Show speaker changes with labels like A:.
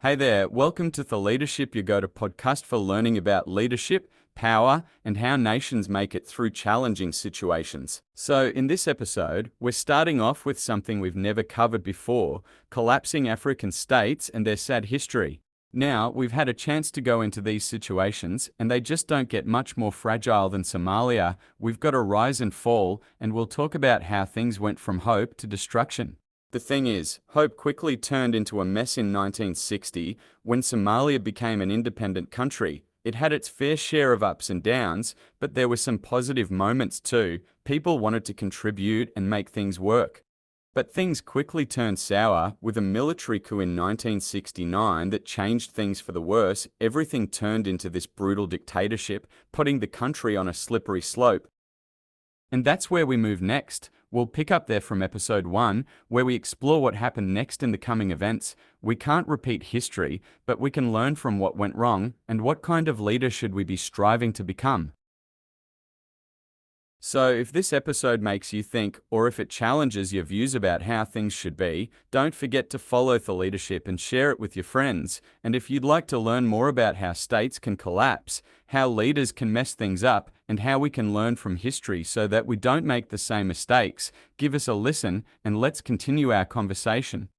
A: Hey there, welcome to the Leadership You Go to podcast for learning about leadership, power, and how nations make it through challenging situations. So, in this episode, we're starting off with something we've never covered before: collapsing African states and their sad history. Now, we've had a chance to go into these situations, and they just don't get much more fragile than Somalia. We've got a rise and fall, and we'll talk about how things went from hope to destruction. The thing is, hope quickly turned into a mess in 1960 when Somalia became an independent country. It had its fair share of ups and downs, but there were some positive moments too. People wanted to contribute and make things work. But things quickly turned sour with a military coup in 1969 that changed things for the worse. Everything turned into this brutal dictatorship, putting the country on a slippery slope. And that's where we move next. We'll pick up there from episode 1, where we explore what happened next in the coming events. We can't repeat history, but we can learn from what went wrong and what kind of leader should we be striving to become. So, if this episode makes you think, or if it challenges your views about how things should be, don't forget to follow the leadership and share it with your friends. And if you'd like to learn more about how states can collapse, how leaders can mess things up, and how we can learn from history so that we don't make the same mistakes, give us a listen and let's continue our conversation.